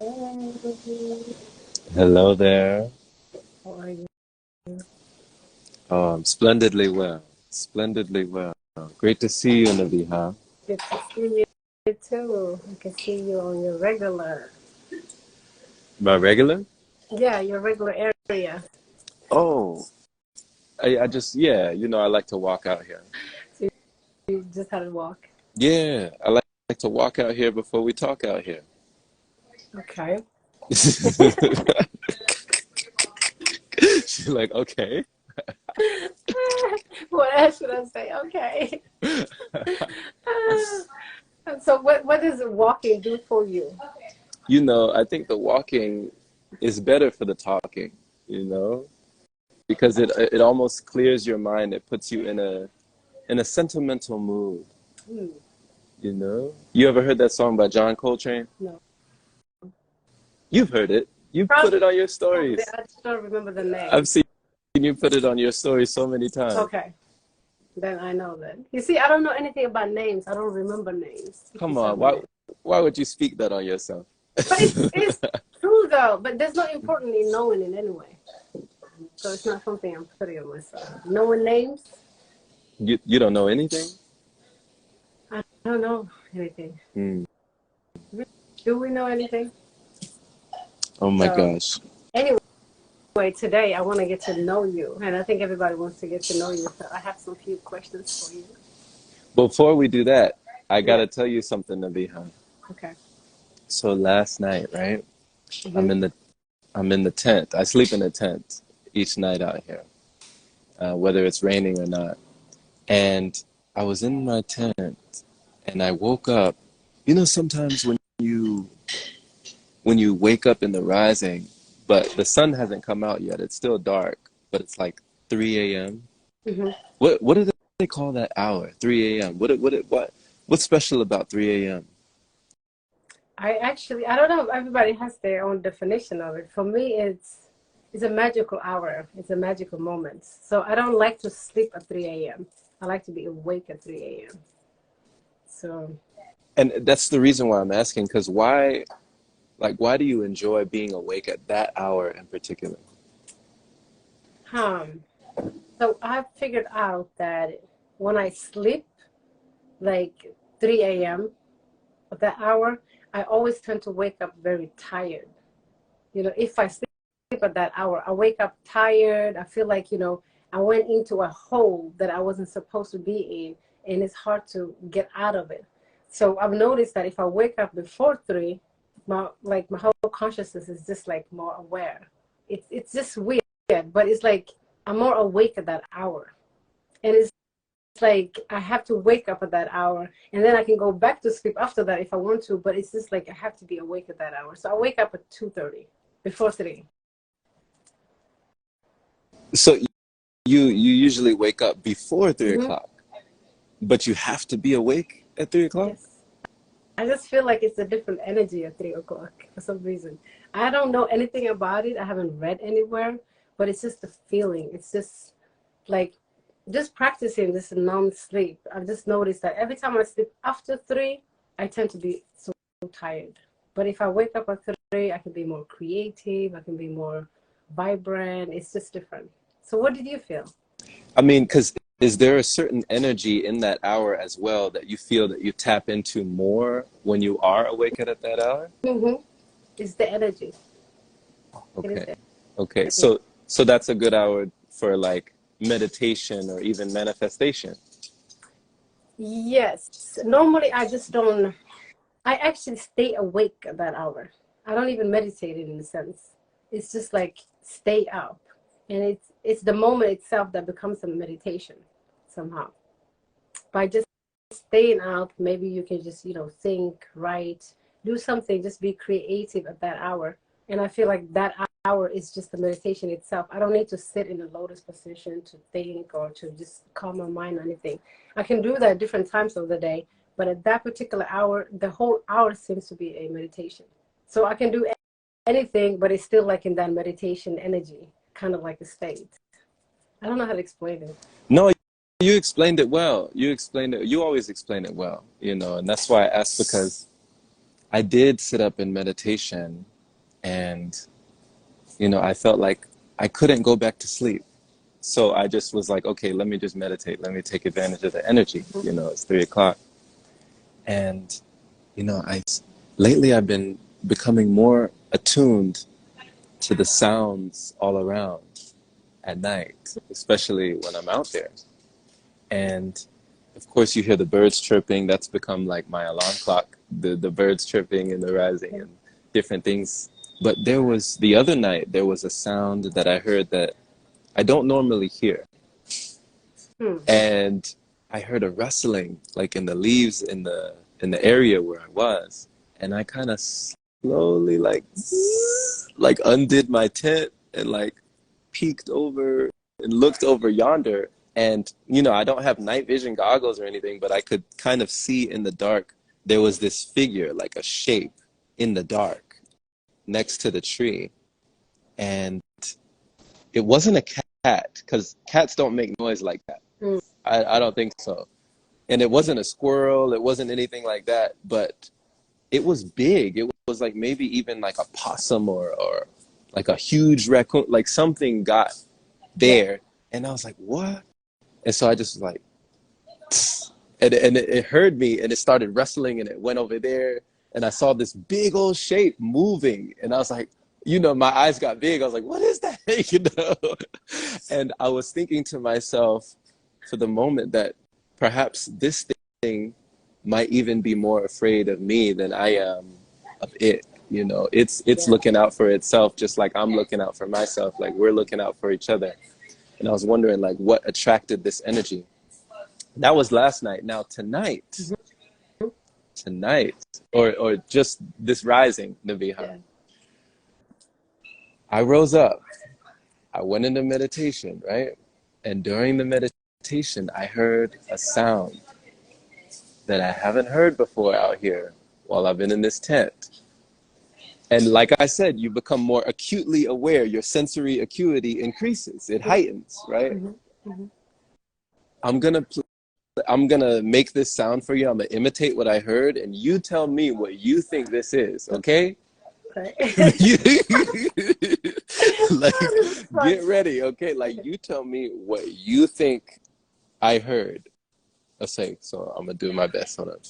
Hey, Hello there. how are you? Oh, I'm splendidly well. Splendidly well. Great to see you, Naviha. Good to see you too. I can see you on your regular, My regular? yeah, your regular area. Oh, I just, yeah, I like to walk out here. So you just had to walk. Yeah, I like to walk out here before we talk out here. Okay. She's like, okay. What else should I say? Okay. So what does walking do for you? I think the walking is better for the talking, you know, because it almost clears your mind. It puts you in a sentimental mood. Hmm, You ever heard that song by John Coltrane? no. You've heard it. You put it on your Probably, stories. I just don't remember the I've name. seen you put it on your stories so many times. Okay. Then I know that. You see, I don't know anything about names. I don't remember names. If you Come tell on, me why names. why would you speak that on yourself? But it's true though. But there's no important in knowing it anyway. So it's not something I'm putting on myself. Knowing names, You don't know anything? I don't know anything. Hmm. Do we know anything? Oh my So gosh. anyway, today I want to get to know you, and I think everybody wants to get to know you. So I have some few questions for you. Before we do that, I Yeah. gotta tell you something, Nabiha. Okay. So last night, right? I'm Hmm. in the I'm in the tent. I sleep in a tent each night out here, whether it's raining or not. And I was in my tent, and I woke up. Sometimes when you wake up in the rising, but the sun hasn't come out yet. It's still dark, but it's like 3 a.m. Hmm. What do they call that hour? 3 a.m. What's special about 3 a.m.? I don't know. Everybody has their own definition of it. For me, it's a magical hour. It's a magical moment. So I don't like to sleep at 3 a.m. I like to be awake at 3 a.m. So, And that's the reason why I'm asking, because why do you enjoy being awake at that hour in particular? um, so I figured out that when I sleep like 3 a.m. at that hour, I always tend to wake up very tired. If I sleep at that hour, I wake up tired. I feel like, I went into a hole that I wasn't supposed to be in, and it's hard to get out of it. So I've noticed that if I wake up before 3, my whole consciousness is just like more aware. It's just weird, but it's like I'm more awake at that hour. And it's like I have to wake up at that hour, and then I can go back to sleep after that if I want to, but it's just like I have to be awake at that hour. So I wake up at 2:30 before 3. So you usually wake up before three Mm-hmm. o'clock, but you have to be awake at 3 o'clock? Yes. I just feel like it's a different energy at 3 o'clock for some reason. I don't know anything about it. I haven't read anywhere, but it's just a feeling. It's just like just practicing this non-sleep. I've just noticed that every time I sleep after 3, I tend to be so tired. But if I wake up at 3, I can be more creative. I can be more vibrant. It's just different. So what did you feel? I mean, because is there a certain energy in that hour as well that you feel that you tap into more when you are awake at that hour? Mm-hmm. It's the energy. It is Okay. the Okay. energy. So that's a good hour for like meditation or even manifestation. Yes. Normally, I just don't. I actually stay awake at that hour. I don't even meditate in a sense. It's just like stay up, and it's the moment itself that becomes a meditation somehow. By just staying up, maybe you can just think, write, do something, just be creative at that hour. And I feel like that hour is just the meditation itself. I don't need to sit in a lotus position to think or to just calm my mind or anything. I can do that at different times of the day, but at that particular hour, the whole hour seems to be a meditation. So I can do anything, but it's still like in that meditation energy, kind of like a state. I don't know how to explain it. No, you explained it well. You explained it. You always explain it well, and that's why I asked because I did sit up in meditation and I felt like I couldn't go back to sleep. So I just was like, okay, let me just meditate. Let me take advantage of the energy. It's 3 o'clock. And, I lately I've been becoming more attuned to the sounds all around at night, especially when I'm out there. And of course you hear the birds chirping. That's become like my alarm clock, the birds chirping and the rising and different things. But the other night, there was a sound that I heard that I don't normally hear. And I heard a rustling like in the leaves in the area where I was. And I kind of slowly like undid my tent and like peeked over and looked over yonder. And, I don't have night vision goggles or anything, but I could kind of see in the dark, there was this figure, like a shape in the dark next to the tree. And it wasn't a cat, because cats don't make noise like that. I don't think so. And it wasn't a squirrel. It wasn't anything like that. But it was big. It was like maybe even like a possum or like a huge raccoon. Like something got there. And I was like, what? And so I just was like, and it heard me, and it started wrestling, and it went over there. And I saw this big old shape moving. And I was like, my eyes got big. I was like, what is that? And I was thinking to myself for the moment that perhaps this thing might even be more afraid of me than I am of it. It's looking out for itself, just like I'm looking out for myself. Like we're looking out for each other. And I was wondering like what attracted this energy. That was last night. Now tonight, or just this rising, Nabiha, I rose up. I went into meditation, right? And during the meditation, I heard a sound that I haven't heard before out here while I've been in this tent. And like I said, you become more acutely aware. Your sensory acuity increases. It heightens, right? I'm gonna make this sound for you. I'm gonna imitate what I heard, and you tell me what you think this is, okay? Okay. Like, get ready, okay? Like, you tell me what you think I heard. Let's say, so I'm gonna do my best on it.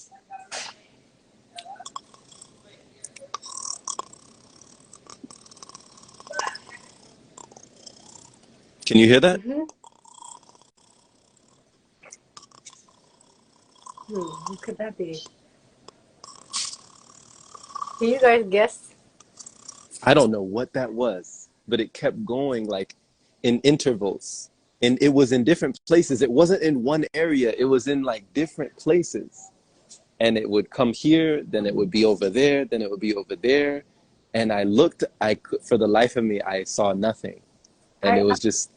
Can you hear that? What could that be? Can you guys guess? I don't know what that was, but it kept going like in intervals. And it was in different places. It wasn't in one area. It was in like different places. And it would come here, then it would be over there, then it would be over there. And I looked, for the life of me, I saw nothing. And it was just...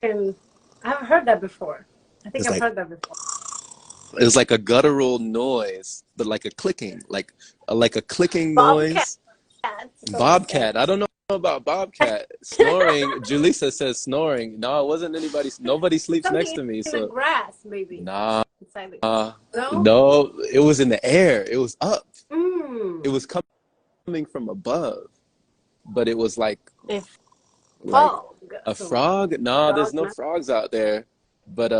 I've heard that before. I think I've like, heard that before. It was like a guttural noise, but like a clicking, like a clicking noise. Bobcat. I don't know about bobcat. Snoring. Julissa says snoring. No, it wasn't anybody. Nobody sleeps Something next to me. In So the grass, maybe. nah. No? No, it was in the air. It was up. It was coming from above, but it was like a frog. Nah, there's no frogs out there. But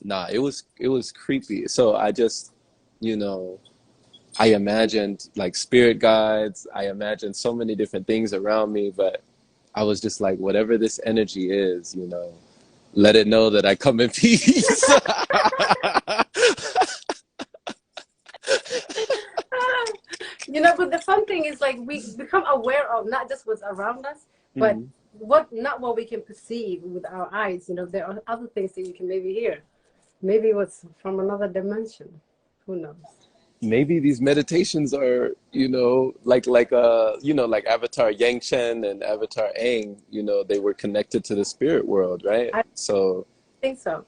nah, it was creepy. So I just, I imagined like spirit guides. I imagined so many different things around me, but I was just like, whatever this energy is, let it know that I come in peace. But the fun thing is like we become aware of not just what's around us, but not what we can perceive with our eyes. There are other things that you can maybe hear. Maybe what's from another dimension. Who knows? Maybe these meditations are, like Avatar Yang Chen and Avatar Aang, they were connected to the spirit world, right? I think so.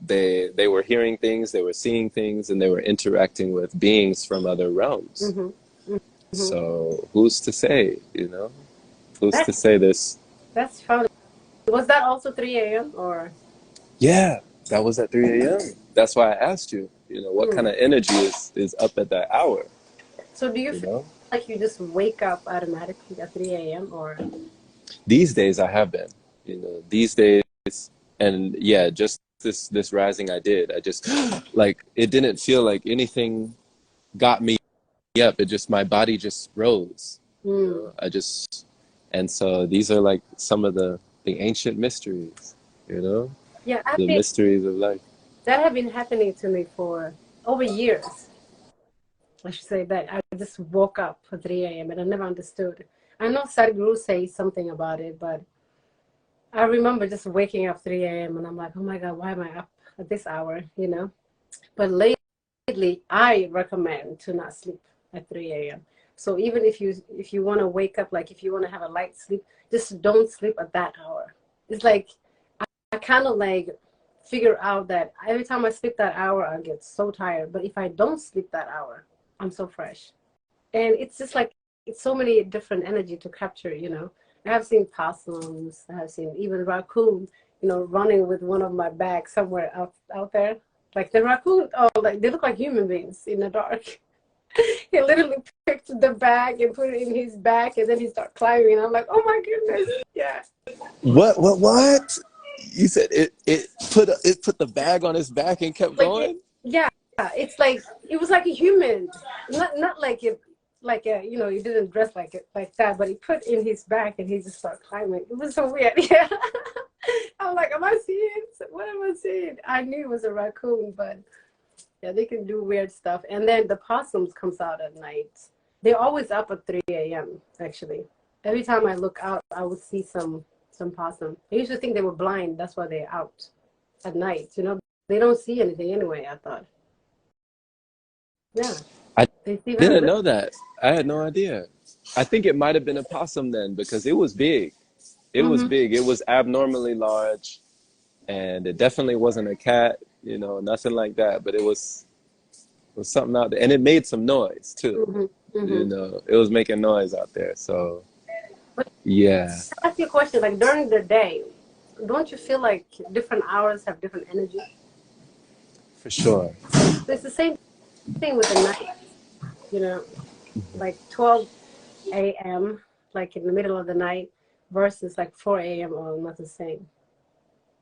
They were hearing things, they were seeing things, and they were interacting with beings from other realms. So who's to say, Who's to say this? That's funny. Was that also 3 a.m. or? Yeah, that was at 3 a.m. That's why I asked you, what kind of energy is up at that hour? So do you like you just wake up automatically at 3 a.m. or? These days I have been, these days, and yeah, just this rising I did. I just like it didn't feel like anything got me up. It just my body just rose. Mm. I just and so these are like some of the ancient mysteries, Yeah, the mysteries of life. that have been happening to me for over years. I should say that I just woke up at 3 a.m. and I never understood. I know Sadhguru says something about it, but I remember just waking up 3 a.m. and I'm like, oh my God, why am I up at this hour, But lately, I recommend to not sleep at 3 a.m. So even if you want to wake up, like if you want to have a light sleep, just don't sleep at that hour. It's like I kind of like figure out that every time I sleep that hour, I get so tired. But if I don't sleep that hour, I'm so fresh. And it's just like it's so many different energy to capture. I have seen possums, I have seen even raccoon, running with one of my bags somewhere out there. Like the raccoon, oh, like they look like human beings in the dark. He literally picked the bag and put it in his back, and then he started climbing. I'm like, oh my goodness, yeah. What? You said it put the bag on his back and kept going? Yeah, it's like it was like a human, not like it, like he didn't dress like it like that, but he put in his back and he just started climbing. It was so weird. Yeah, I'm like, am I seeing? What am I seeing? I knew it was a raccoon, but yeah, they can do weird stuff. And then the possums comes out at night. They're always up at 3 a.m. Actually, every time I look out, I would see some possum. I used to think they were blind. That's why they're out at night. They don't see anything anyway, I thought. Yeah. I They see very didn't little. know that. I had no idea. I think it might have been a possum then because it was big. It was Mm-hmm. big. It was abnormally large, and it definitely wasn't a cat, nothing like that. But it was something out there, and it made some noise too. Mm-hmm. Mm-hmm. It was making noise out there. So But yeah, ask you a question, like during the day, don't you feel like different hours have different energy? for sure. So it's the same thing with the night, you know, like 12 a.m., like in the middle of the night, versus like 4 a.m. are not the same.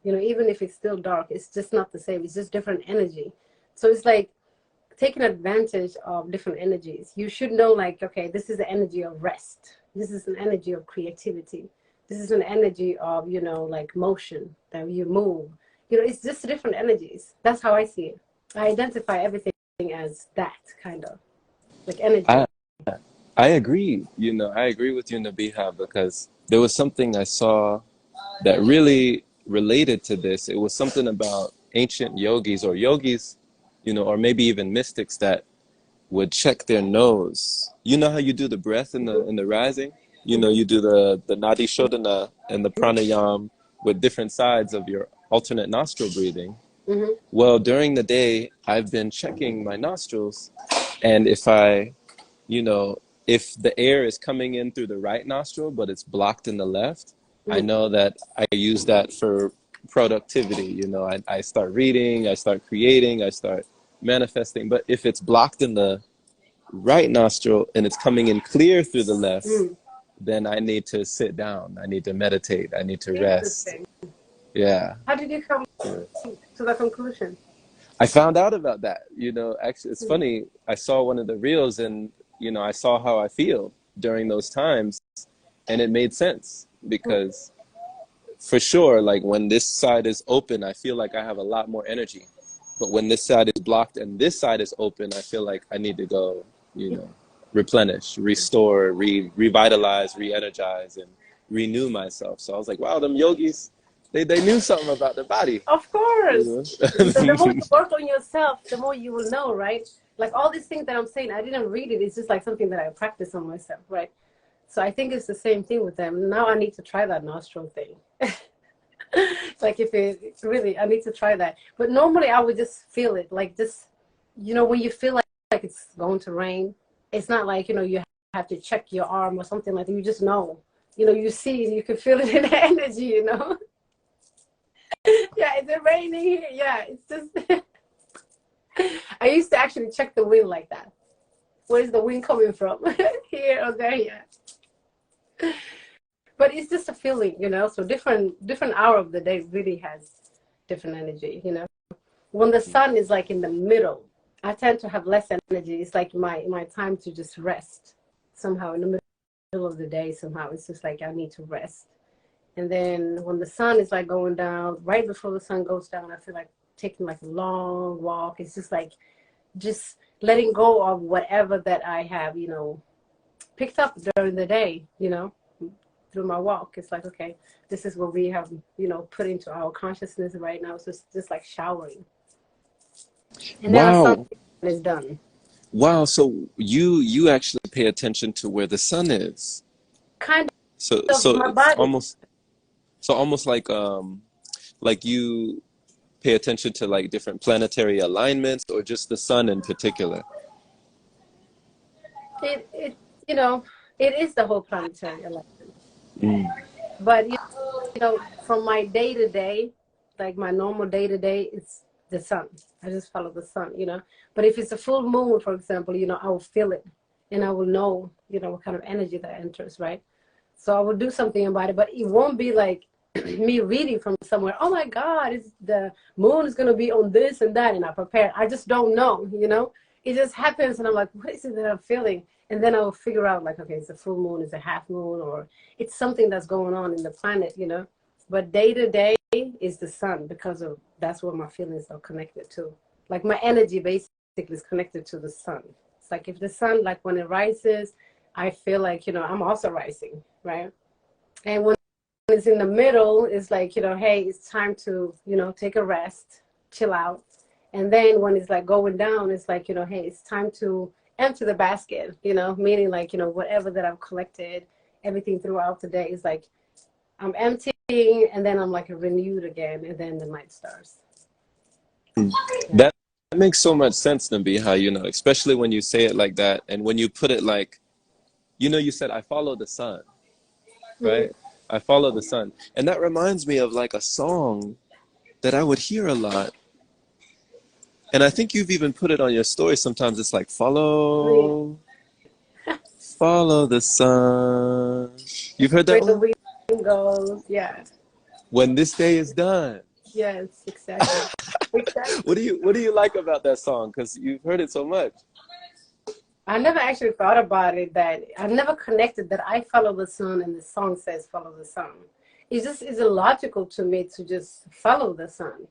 Even if it's still dark, it's just not the same. It's just different energy. So it's like taking advantage of different energies. You should know, like, okay, this is the energy of rest. This is an energy of creativity. This is an energy of, like motion, that you move. It's just different energies. That's how I see it. I identify everything as that kind of like energy. I I agree. I agree with you, Nabiha, because there was something I saw that really related to this. It was something about ancient yogis, or maybe even mystics that would check their nose. You know how you do the breath in the rising? Mm-hmm. You do the nadi shodhana and the pranayam with different sides of your alternate nostril breathing. Mm-hmm. Well, during the day, I've been checking my nostrils, and you know, if the air is coming in through the right nostril, but it's blocked in the left, I know that I use that for productivity. I start reading, I start creating, I start manifesting. But if it's blocked in the right nostril and it's coming in clear through the left, Mm. then I need to sit down. I need to meditate. I need to rest. Interesting. Yeah. How did you come to that conclusion? I found out about that. Actually, it's Mm. funny. I saw one of the reels and, I saw how I feel during those times. And it made sense because for sure, like when this side is open, I feel like I have a lot more energy. But when this side is blocked and this side is open, I feel like I need to go, replenish, restore, revitalize, re-energize, and renew myself. So I was like, wow, them yogis, they knew something about the body. Of course. You The more you know? work on yourself, the more you will know, right? Like all these things that I'm saying, I didn't read it. It's just like something that I practice on myself, right? So I think it's the same thing with them. Now I need to try that nostril thing. Like if it's really, I need to try that. But normally I would just feel it, like just, when you feel like it's going to rain, it's not like, you have to check your arm or something like that. You just know, you see, you can feel it in the energy. Yeah, is it raining here? Yeah, it's just. I used to actually check the wind like that. Where's the wind coming from? Here or there? Yeah. But it's just a feeling, you know. So different hour of the day really has different energy, you know. When the sun is like in the middle, I tend to have less energy. It's like my time to just rest. Somehow in the middle of the day, somehow it's just like I need to rest. And then when the sun is like going down, right before the sun goes down, I feel like taking like a long walk. It's just like just letting go of whatever that I have, you know, picked up during the day, you know, through my walk. It's like, okay, this is what we have, you know, put into our consciousness right now. So it's just like showering. And then Wow. something is done. Wow. So you actually pay attention to where the sun is. Kind So of so my it's body. almost like you pay attention to like different planetary alignments or just the sun in particular. It you know, it is the whole planetary alignment. Mm. But you know, from my day to day, like my normal day to day, it's the sun. I just follow the sun, you know. But if it's a full moon, for example, you know, I will feel it and I will know, you know, what kind of energy that enters, right? So I will do something about it, but it won't be like me reading from somewhere. Oh my God, it's the moon is gonna be on this and that, and I prepare. I just don't know, you know. It just happens, and I'm like, what is it that I'm feeling? And then I'll figure out like, okay, it's a full moon, it's a half moon, or it's something that's going on in the planet, you know. But day to day is the sun because of that's where my feelings are connected to. Like my energy basically is connected to the sun. It's like if the sun, like when it rises, I feel like, you know, I'm also rising, right? And when it's in the middle, it's like, you know, hey, it's time to, you know, take a rest, chill out. And then when it's like going down, it's like, you know, hey, it's time to empty the basket, you know, meaning like, you know, whatever that I've collected, everything throughout the day is like, I'm emptying and then I'm like renewed again. And then the night starts. Yeah. That makes so much sense, Nabiha, you know, especially when you say it like that and when you put it like, you know, you said, I follow the sun, Mm-hmm. right? I follow the sun. And that reminds me of like a song that I would hear a lot. And I think you've even put it on your story. Sometimes it's like, follow, follow the sun. You've heard that Where the one? wind goes. Yeah. When this day is done. Yes, exactly. Exactly. What do you like about that song? Because you've heard it so much. I never actually thought about it that I've never connected that I follow the sun and the song says follow the sun. It's just it's illogical to me to just follow the sun,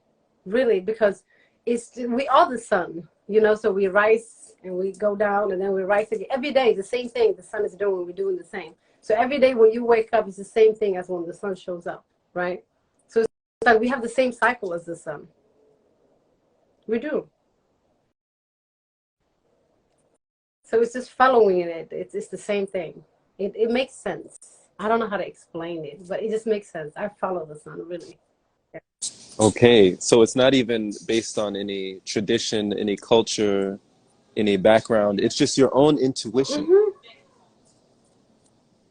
really, because it's we are the sun, you know. So we rise and we go down and then we rise again every day. The same thing the sun is doing, we're doing the same. So every day when you wake up, it's the same thing as when the sun shows up, right? So it's like we have the same cycle as the sun. We do. So it's just following it. It's the same thing. It makes sense. I don't know how to explain it, but it just makes sense. I follow the sun, really. Yeah. Okay, so it's not even based on any tradition, any culture, any background. It's just your own intuition. Hmm.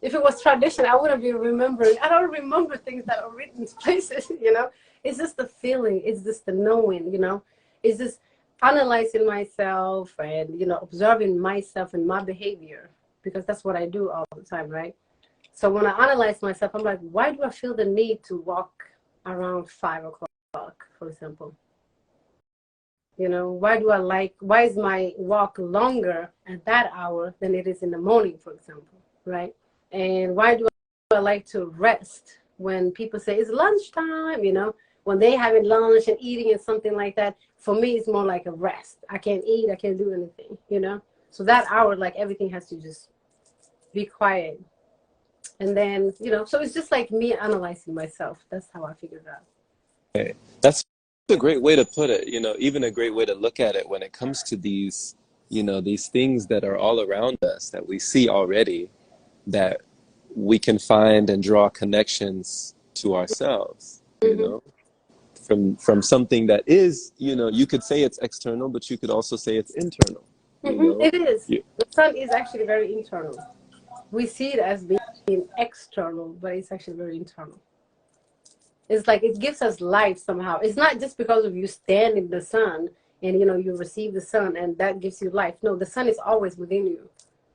If it was tradition, I wouldn't be remembering. I don't remember things that are written in places, you know. It's just the feeling. It's just the knowing, you know. It's just analyzing myself and, you know, observing myself and my behavior because that's what I do all the time, right? So when I analyze myself, I'm like, why do I feel the need to walk around 5 o'clock, for example? You know, why is my walk longer at that hour than it is in the morning, for example, right? And why do I like to rest when people say it's lunchtime, you know, when they having lunch and eating and something like that? For me, it's more like a rest. I can't eat, I can't do anything, you know? So that hour, like everything has to just be quiet. And then, you know, so it's just like me analyzing myself. That's how I figured it out. Okay. That's a great way to put it, you know, even a great way to look at it when it comes to these, you know, these things that are all around us that we see already that we can find and draw connections to ourselves, you Mm-hmm. know, from something that is, you know, you could say it's external, but you could also say it's internal, you Mm-hmm. know. It is. You, The sun is actually very internal. We see it as being external, but it's actually very internal. It's like it gives us life somehow. It's not just because of you stand in the sun and you know, you receive the sun and that gives you life. No, the sun is always within you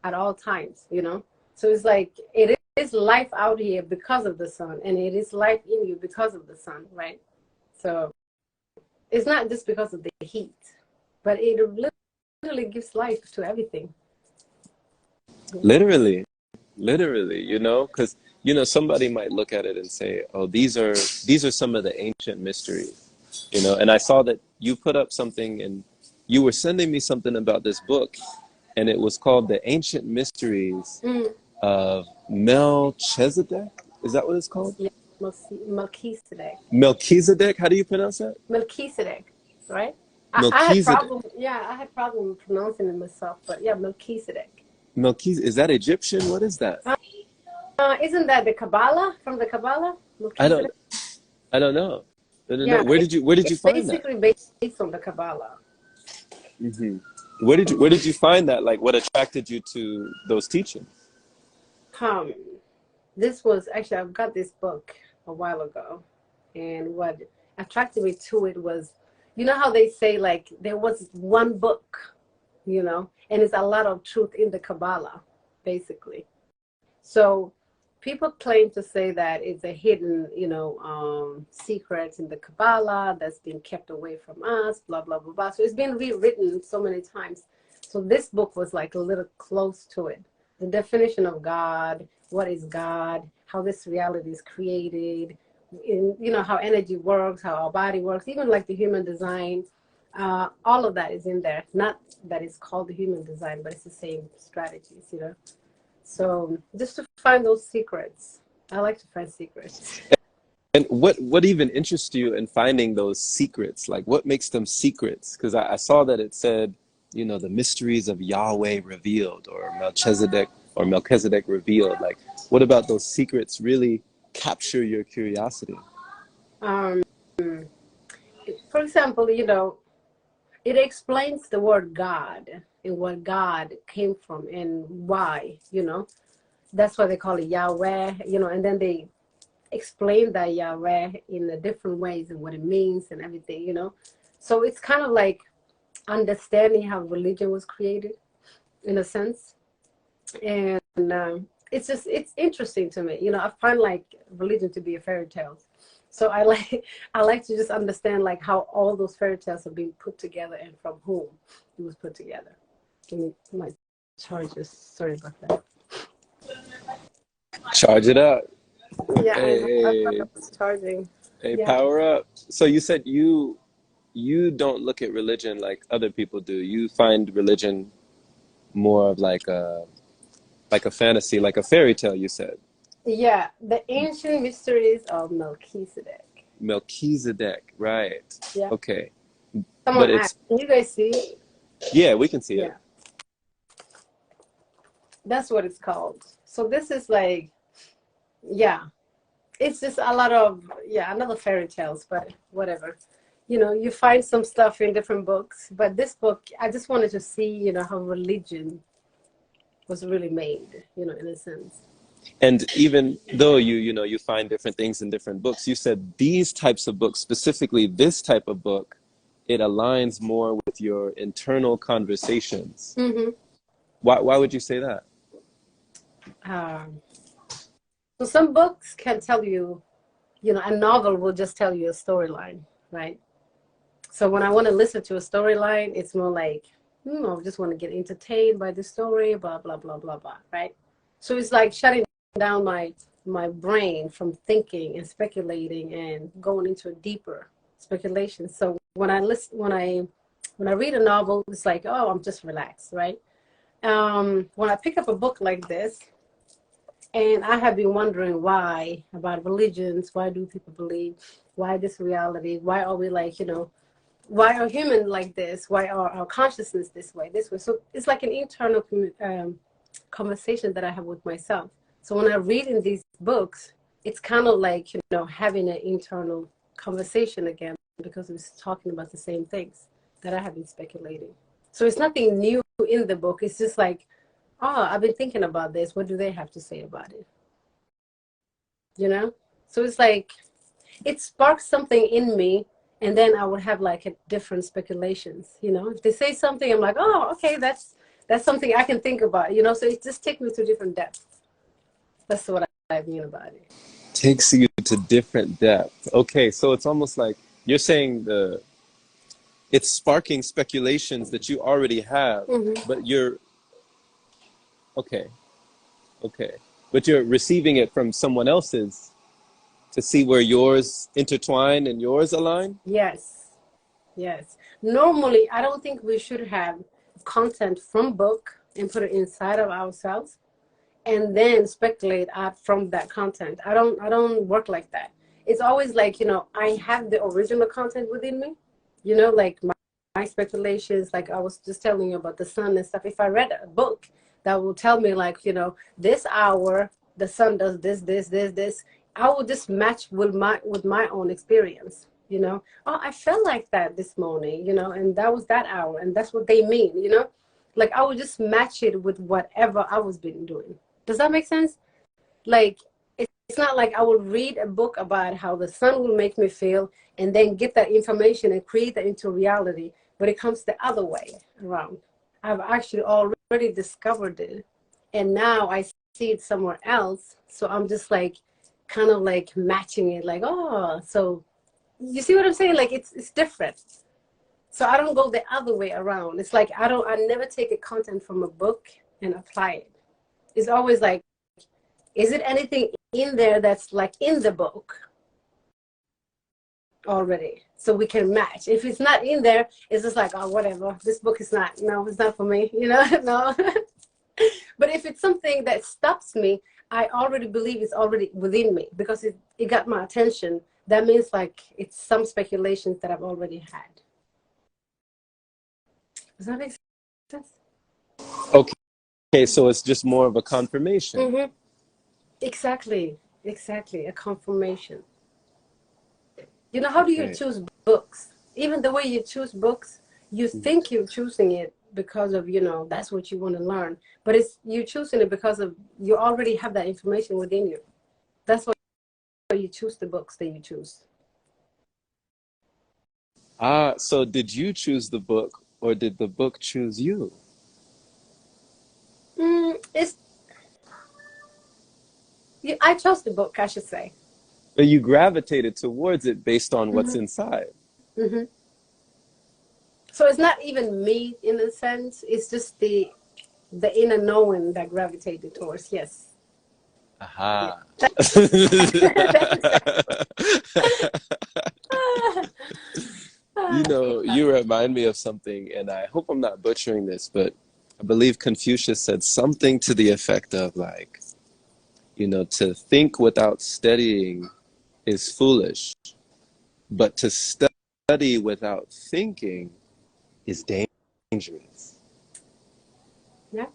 at all times, you know. So it's like it is life out here because of the sun, and it is life in you because of the sun, right? So it's not just because of the heat, but it literally gives life to everything. Literally, literally, you know, because you know somebody might look at it and say, "Oh, these are some of the ancient mysteries," you know. And I saw that you put up something, and you were sending me something about this book, and it was called "The Ancient Mysteries Mm. of Melchizedek." Is that what it's called? Yeah, Melchizedek. Melchizedek. How do you pronounce that? Melchizedek, right? I had Melchizedek. problem. Yeah, I had problem pronouncing it myself, but yeah, Melchizedek. Melchizedek. Is that Egyptian? What is that? Isn't that the Kabbalah, from the Kabbalah? I don't. Melchizedek. I don't know. I don't know. Yeah, Where did you it's find that? basically based on the Kabbalah. Hmm. Where did you find that? Like, what attracted you to those teachings? Um, this was actually, I've got this book a while ago, and what attracted me to it was, you know how they say like there was one book, you know, and it's a lot of truth in the Kabbalah, basically. So people claim to say that it's a hidden, you know, secret in the Kabbalah that's been kept away from us, blah, blah, blah, blah. So it's been rewritten so many times. So this book was like a little close to it. The definition of God, what is God, how this reality is created, you know, how energy works, how our body works, even like the human design. All of that is in there. Not that it's called the human design, but it's the same strategies, you know. So just to find those secrets. I like to find secrets. And what even interests you in finding those secrets? Like, what makes them secrets? Because I saw that it said, you know, the mysteries of Yahweh revealed, or Melchizedek revealed. Like, what about those secrets really capture your curiosity? Um, for example, you know, it explains the word God and what God came from and why, you know. That's why they call it Yahweh, you know, and then they explain that Yahweh in the different ways and what it means and everything, you know. So it's kind of like understanding how religion was created in a sense. And it's interesting to me, you know. I find like religion to be a fairy tale. So I like to just understand like how all those fairy tales are being put together and from whom it was put together. Give me my charges. Sorry about that. Charge it up. Yeah, I know. I thought Hey, I was charging. hey, Yeah. power up. So you said you don't look at religion like other people do. You find religion more of like a fantasy, like a fairy tale, you said. Yeah, the ancient mysteries of Melchizedek. Melchizedek, right. Yeah. Okay. But Someone asked, it's, can you guys see it? yeah, we can see it. Yeah, that's what it's called. So this is like, yeah, it's just a lot of, yeah, another fairy tales, but whatever. You know, you find some stuff in different books, but this book, I just wanted to see, you know, how religion was really made, you know, in a sense. And even though you find different things in different books, you said these types of books, specifically this type of book, it aligns more with your internal conversations. Mm-hmm. Why would you say that? Um, so some books can tell you, you know, a novel will just tell you a storyline, right? So when I want to listen to a storyline, it's more like, I just want to get entertained by the story, blah, blah, blah, blah, blah, right? So it's like shutting down my brain from thinking and speculating and going into a deeper speculation. So when I read a novel, it's like, oh, I'm just relaxed, right? When I pick up a book like this, and I have been wondering why about religions, why do people believe, why this reality, why are we like, you know, why are humans like this? Why are our consciousness this way, this way? So it's like an internal conversation that I have with myself. So when I read in these books, it's kind of like, you know, having an internal conversation again because it's talking about the same things that I have been speculating. So it's nothing new in the book. It's just like, oh, I've been thinking about this. What do they have to say about it? You know? So it's like, it sparks something in me And then I would have like a different speculations, you know. If they say something, I'm like, oh, okay, that's something I can think about, you know. So it just takes me to different depths. That's what I mean about it. Takes you to different depths. Okay, so it's almost like you're saying it's sparking speculations that you already have, Hmm. but you're okay, okay, but you're receiving it from someone else's to see where yours intertwine and yours align. Yes, yes. Normally, I don't think we should have content from book and put it inside of ourselves and then speculate out from that content. I don't work like that. It's always like, you know, I have the original content within me, you know, like my speculations, like I was just telling you about the sun and stuff. If I read a book that will tell me like, you know, this hour the sun does this, I will just match with my own experience, you know. Oh, I felt like that this morning, you know, and that was that hour, and that's what they mean, you know. Like I would just match it with whatever I was been doing. Does that make sense? Like it's not like I will read a book about how the sun will make me feel and then get that information and create that into reality, but it comes the other way around. I've actually already discovered it, and now I see it somewhere else. So I'm just like kind of like matching it, like, oh, so you see what I'm saying? Like it's different. So I don't go the other way around. It's like I never take a content from a book and apply it. It's always like, is it anything in there that's like in the book already? So we can match. If it's not in there, it's just like, oh, whatever. This book is not, no, it's not for me, you know, no. But if it's something that stops me, I already believe it's already within me because it got my attention. That means like it's some speculations that I've already had. Does that make sense? Okay, so it's just more of a confirmation. Mm-hmm. Exactly. A confirmation. You know, how do you Okay. choose books? Even the way you choose books, you think you're choosing it because of, you know, that's what you want to learn. But it's you choosing it because of you already have that information within you. That's why you choose the books that you choose. Ah, so did you choose the book or did the book choose you? It's I chose the book, I should say. But you gravitated towards it based on what's Hmm. inside. Hmm. So it's not even me in a sense. It's just the inner knowing that gravitated towards. Yes. Yeah. Aha. That's exactly. You know, Yeah. you remind me of something, and I hope I'm not butchering this, but I believe Confucius said something to the effect of like, you know, to think without studying is foolish, but to study without thinking is dangerous. Yeah.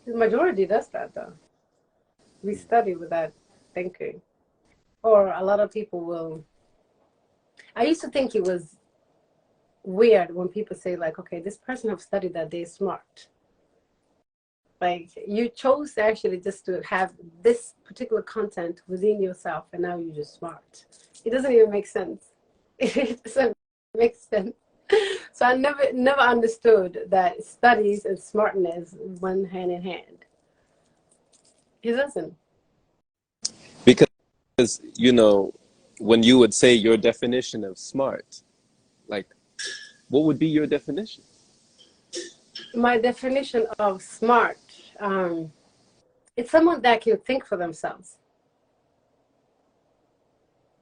The majority does that though. We study without thinking. Or a lot of people will. I used to think it was weird when people say like, okay, this person have studied that they're smart. Like you chose actually just to have this particular content within yourself and now you're just smart. It doesn't even make sense. It doesn't make sense. So I never understood that studies and smartness went hand in hand. It doesn't. Because, you know, when you would say your definition of smart, like, what would be your definition? My definition of smart, it's someone that can think for themselves.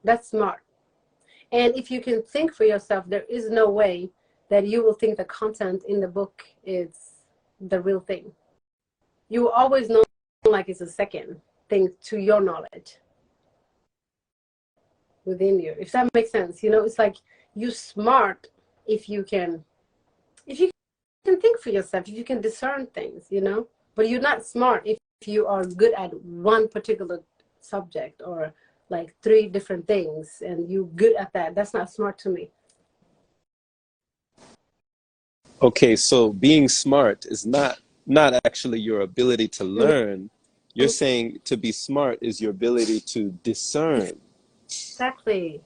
That's smart. And if you can think for yourself, there is no way that you will think the content in the book is the real thing. You will always know like it's a second thing to your knowledge within you. If that makes sense, you know, it's like you smart if you can think for yourself, if you can discern things, you know. But you're not smart if you are good at one particular subject or like three different things and you're good at that. That's not smart to me. Okay, so being smart is not actually your ability to learn. You're saying to be smart is your ability to discern. Exactly.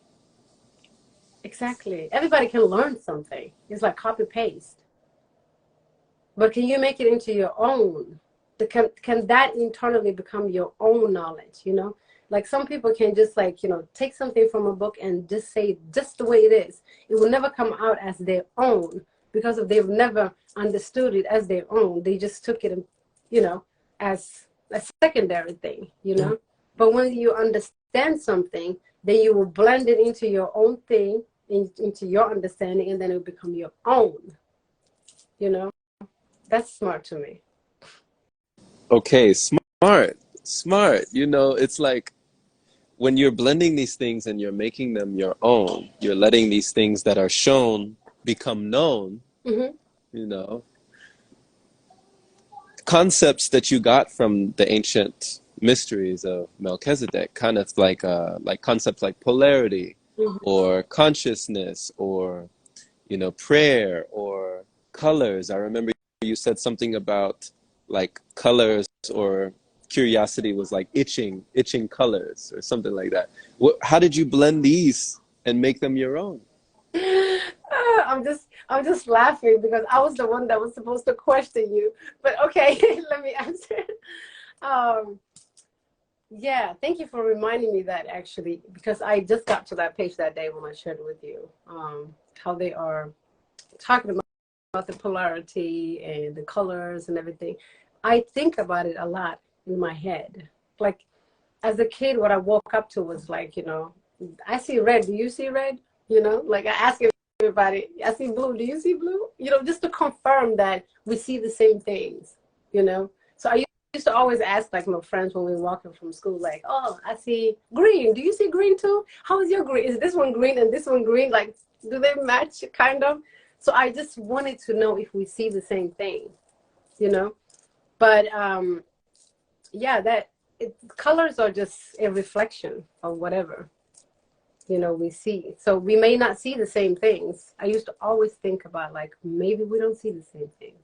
Exactly. Everybody can learn something. It's like copy paste. But can you make it into your own? Can that internally become your own knowledge, you know? Like some people can just like, you know, take something from a book and just say just the way it is. It will never come out as their own because if they've never understood it as their own. They just took it, you know, as a secondary thing, you know? But when you understand something, then you will blend it into your own thing, into your understanding, and then it will become your own, you know? That's smart to me. Okay, smart, smart. You know, it's like when you're blending these things and you're making them your own, you're letting these things that are shown become known, Mm-hmm. you know, concepts that you got from the ancient mysteries of Melchizedek, kind of like concepts like polarity Mm-hmm. or consciousness or, you know, prayer or colors. I remember you said something about like colors or curiosity was like itching colors or something like that. How did you blend these and make them your own? I'm just laughing because I was the one that was supposed to question you. But okay, let me answer. Um, yeah, thank you for reminding me that actually, because I just got to that page that day when I shared with you how they are talking about the polarity and the colors and everything. I think about it a lot in my head. Like as a kid, what I woke up to was like, you know, I see red. Do you see red? You know, like I ask everybody, I see blue. Do you see blue? You know, just to confirm that we see the same things, you know. So I used to always ask like my friends when we were walking from school, like, oh, I see green. Do you see green too? How is your green? Is this one green and this one green? Like, do they match kind of? So I just wanted to know if we see the same thing, you know. But yeah, colors are just a reflection of whatever, you know, we see. So we may not see the same things. I used to always think about like maybe we don't see the same things.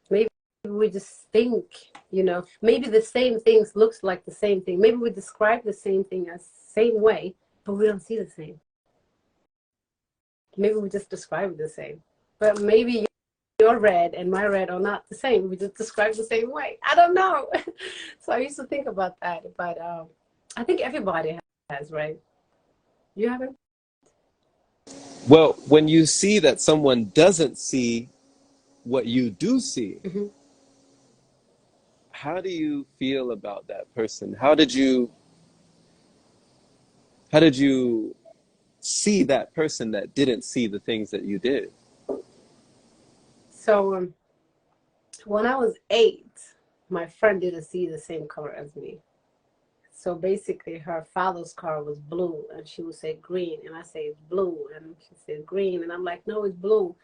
Maybe we just think, you know, maybe the same things looks like the same thing. Maybe we describe the same thing as same way, but we don't see the same. Maybe we just describe it the same. But maybe your red and my red are not the same. We just describe the same way. I don't know. So I used to think about that, but I think everybody has, right? You haven't? Well, when you see that someone doesn't see what you do see, Mm-hmm. how do you feel about that person? How did you see that person that didn't see the things that you did? So when I was 8, my friend didn't see the same color as me. So basically, her father's car was blue, and she would say green, and I say it's blue, and she said green, and I'm like, no, it's blue.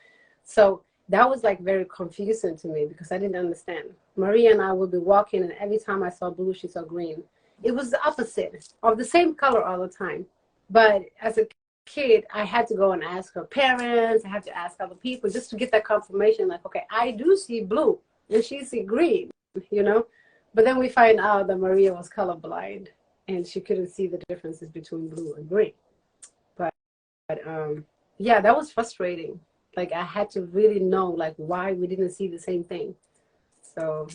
So that was like very confusing to me because I didn't understand. Maria and I would be walking, and every time I saw blue, she saw green. It was the opposite of the same color all the time. But as a kid, I had to go and ask her parents. I had to ask other people just to get that confirmation. Like, okay, I do see blue, and she see green, you know. But then we find out that Maria was colorblind, and she couldn't see the differences between blue and green. But yeah, that was frustrating. Like I had to really know like why we didn't see the same thing. So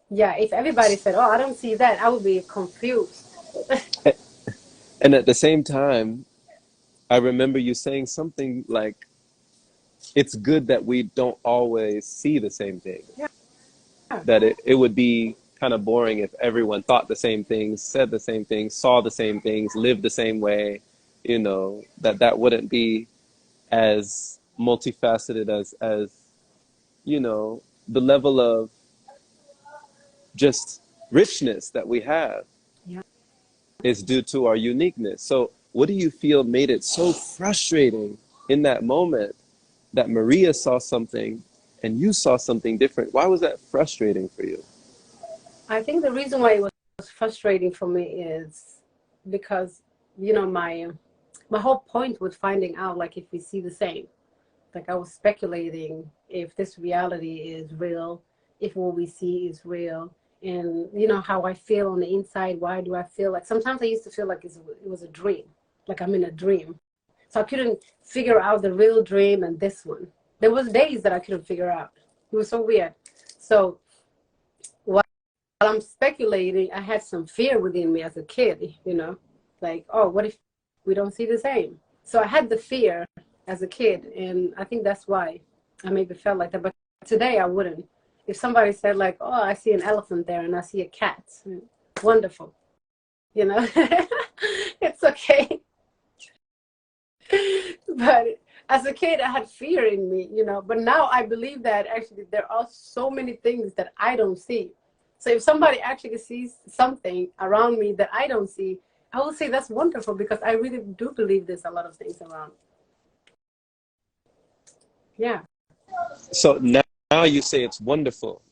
yeah, if everybody said, "Oh, I don't see that," I would be confused. And at the same time, I remember you saying something like, it's good that we don't always see the same thing. Yeah. That it would be kind of boring if everyone thought the same things, said the same things, saw the same things, lived the same way, you know, that wouldn't be as multifaceted as, you know, the level of just richness that we have Yeah. is due to our uniqueness. So what do you feel made it so frustrating in that moment that Maria saw something and you saw something different? Why was that frustrating for you? I think the reason why it was frustrating for me is because you know my whole point with finding out like if we see the same. Like I was speculating if this reality is real, if what we see is real, and you know how I feel on the inside. Why do I feel like sometimes I used to feel like it was a dream, like I'm in a dream. So I couldn't figure out the real dream and this one. There was days that I couldn't figure out. It was so weird. So while I'm speculating, I had some fear within me as a kid, you know, like, oh, what if we don't see the same? So I had the fear as a kid, and I think that's why I maybe felt like that. But today I wouldn't. If somebody said like, oh, I see an elephant there and I see a cat, wonderful, you know, it's okay. But as a kid, I had fear in me, you know, but now I believe that actually there are so many things that I don't see. So if somebody actually sees something around me that I don't see, I will say that's wonderful, because I really do believe there's a lot of things around. Yeah. So now you say it's wonderful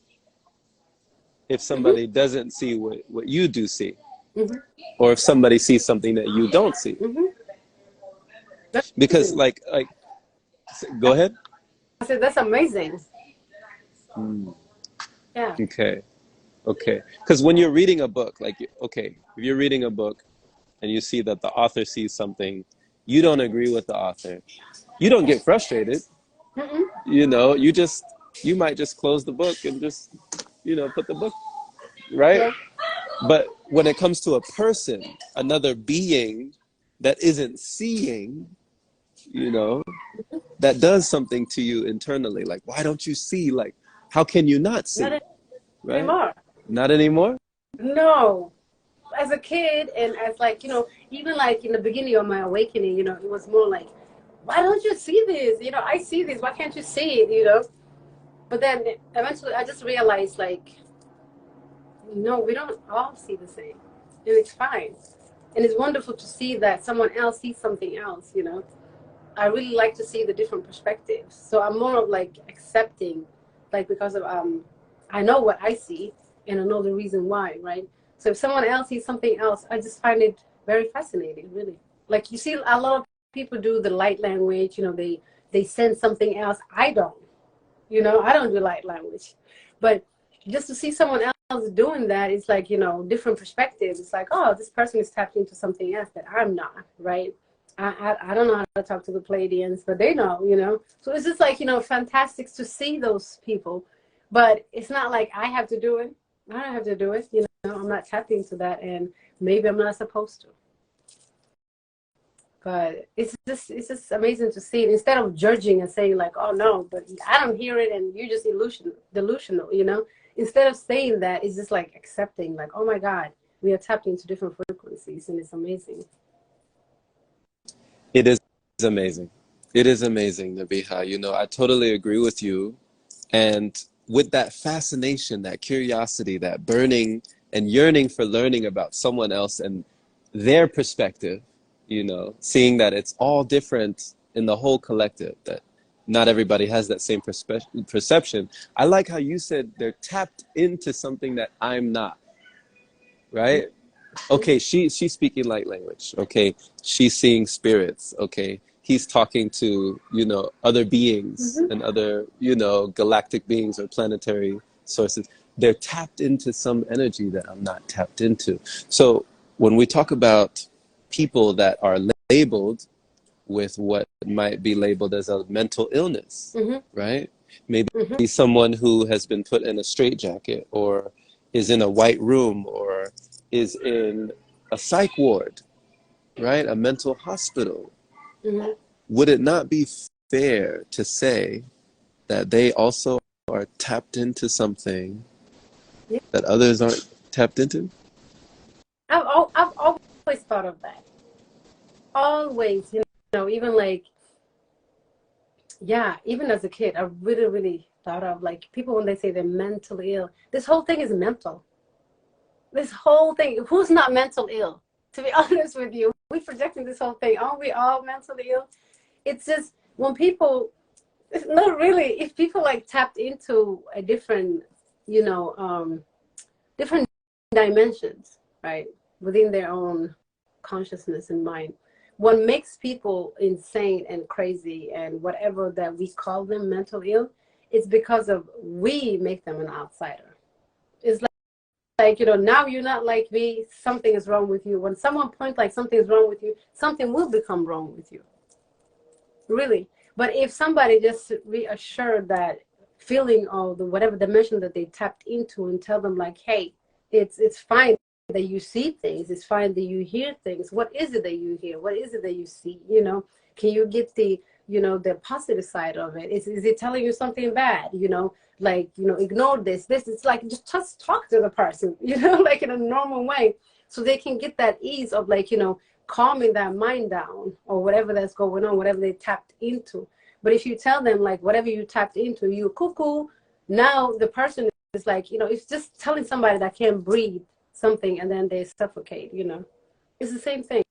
if somebody doesn't see what you do see, or if somebody sees something that you don't see. Because like, go ahead. I said, that's amazing. Yeah. Okay. Because when you're reading a book, like, okay, if you're reading a book and you see that the author sees something, you don't agree with the author, you don't get frustrated. You know, you might just close the book and just, you know, put the book, right? Yeah. But when it comes to a person, another being that isn't seeing, you know, that does something to you internally. Like, why don't you see? Like, how can you not see? Not Right? anymore. Not anymore? No. As a kid, and as like, you know, even like in the beginning of my awakening, you know, it was more like, why don't you see this? You know, I see this. Why can't you see it? You know? But then eventually I just realized, like, no, we don't all see the same. And it's fine. And it's wonderful to see that someone else sees something else, you know? I really like to see the different perspectives. So I'm more of like accepting, like, because of, I know what I see and I know the reason why, right? So if someone else sees something else, I just find it very fascinating, really. Like, you see a lot of people do the light language, you know, they send something else. I don't, you know, I don't do light language. But just to see someone else doing that, it's like, you know, different perspectives. It's like, oh, this person is tapped into something else that I'm not, right? I don't know how to talk to the Pleiadians, but they know, you know. So it's just like, you know, fantastic to see those people. But it's not like I have to do it. I don't have to do it, you know. I'm not tapped into that, and maybe I'm not supposed to. But it's just amazing to see it, instead of judging and saying like, oh no, but I don't hear it and you're just delusional, you know. Instead of saying that, it's just like accepting, like, oh my God, we are tapped into different frequencies, and it's amazing. It is amazing. It is amazing, Nabiha. You know, I totally agree with you. And with that fascination, that curiosity, that burning and yearning for learning about someone else and their perspective, you know, seeing that it's all different in the whole collective, that not everybody has that same perception. I like how you said they're tapped into something that I'm not, right? Okay, she's speaking light language. Okay, she's seeing spirits. Okay, he's talking to, you know, other beings and other, you know, galactic beings or planetary sources. They're tapped into some energy that I'm not tapped into. So when we talk about people that are labeled with what might be labeled as a mental illness, right? Maybe someone who has been put in a straitjacket, or is in a white room, or is in a psych ward, right? A mental hospital. Would it not be fair to say that they also are tapped into something that others aren't tapped into? I've always thought of that. Always, you know, even like, yeah, even as a kid, I really, really thought of like people when they say they're mentally ill. This whole thing is mental. This whole thing, who's not mental ill? To be honest with you, we're projecting this whole thing. Aren't we all mentally ill? It's just when people, it's not really, if people like tapped into a different, you know, different dimensions, right, within their own consciousness and mind. What makes people insane and crazy and whatever that we call them mental ill, it's because of we make them an outsider. It's like, you know, now you're not like me, something is wrong with you. When someone points like something is wrong with you, something will become wrong with you. really. But if somebody just reassured that feeling of the whatever dimension that they tapped into and tell them like, hey, it's fine that you see things, it's fine that you hear things. What is it that you hear? What is it that you see? You know, can you get the, you know, the positive side of it? Is it telling you something bad? You know, like, you know, ignore this. This it's like just talk to the person, you know, like in a normal way, so they can get that ease of like, you know, calming that mind down or whatever that's going on, whatever they tapped into. But if you tell them like whatever you tapped into, you cuckoo, now the person is like, you know, it's just telling somebody that can't breathe something and then they suffocate, you know. It's the same thing.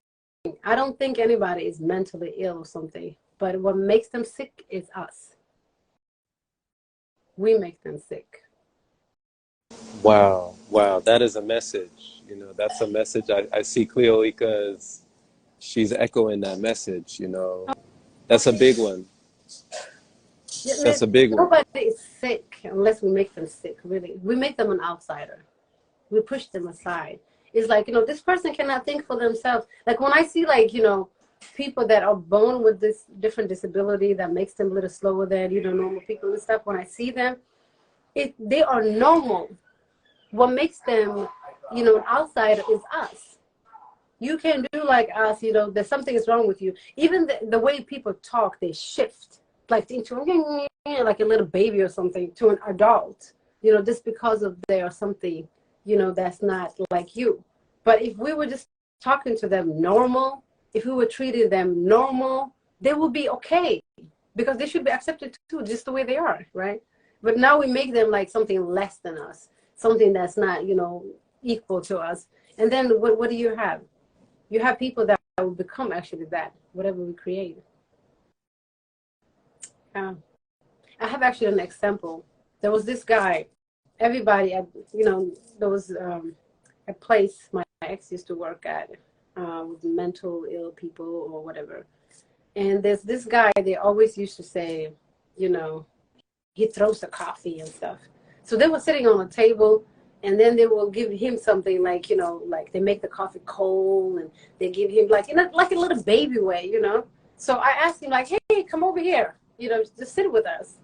I don't think anybody is mentally ill or something, but what makes them sick is us. We make them sick. Wow, wow, that is a message. You know, that's a message. I see Cleoika as she's echoing that message, you know. That's a big one. That's a big one. Nobody is sick unless we make them sick, really. We make them an outsider. We push them aside. It's like, you know, this person cannot think for themselves. Like when I see like, you know, people that are born with this different disability that makes them a little slower than, you know, normal people and stuff, when I see them, they are normal. What makes them, you know, an outsider is us. You can do like us, you know, there's something is wrong with you. Even the way people talk, they shift like into like a little baby or something to an adult, you know, just because of they are something, you know, that's not like you. But if we were just talking to them normal, if we were treating them normal, they will be okay because they should be accepted too, just the way they are, right? But now we make them like something less than us, something that's not, you know, equal to us. And then what do you have? You have people that will become actually that, whatever we create. I have actually an example. There was this guy, everybody, at, you know, there was a place my ex used to work at with mental ill people or whatever. And there's this guy, they always used to say, you know, he throws the coffee and stuff. So they were sitting on a table and then they will give him something like, you know, like they make the coffee cold and they give him like, you know, like a little baby way, you know. So I asked him like, hey, come over here, you know, just sit with us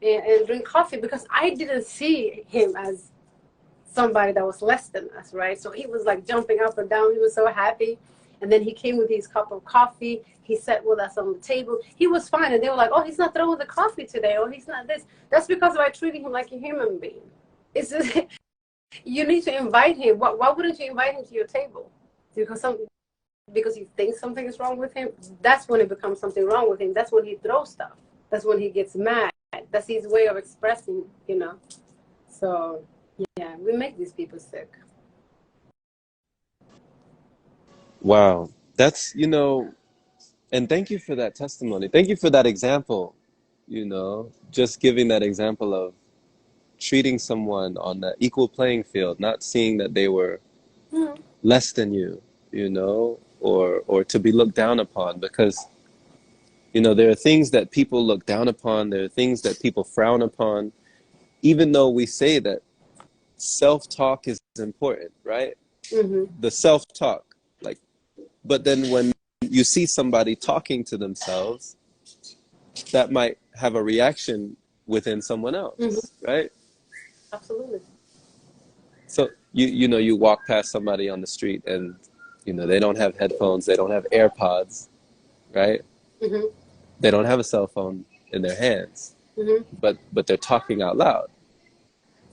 and drink coffee because I didn't see him as somebody that was less than us, right? So he was like jumping up and down. He was so happy. And then he came with his cup of coffee. He sat with us on the table. He was fine. And they were like, oh, he's not throwing the coffee today. Or he's not this. That's because I treated him like a human being. It's just, you need to invite him. Why wouldn't you invite him to your table? Because you think something is wrong with him? That's when it becomes something wrong with him. That's when he throws stuff. That's when he gets mad. That's his way of expressing, you know. So, yeah, we make these people sick. Wow. That's, you know, and thank you for that testimony. Thank you for that example, you know, just giving that example of treating someone on the equal playing field, not seeing that they were Mm-hmm. less than you know, or to be looked down upon because, you know, there are things that people look down upon, there are things that people frown upon, even though we say that self-talk is important, right? Mm-hmm. The self-talk, like, but then when you see somebody talking to themselves, that might have a reaction within someone Mm-hmm. else, right? Absolutely. So you know you walk past somebody on the street and you know they don't have headphones, they don't have AirPods, right? Mm-hmm. They don't have a cell phone in their hands, Mm-hmm. but they're talking out loud.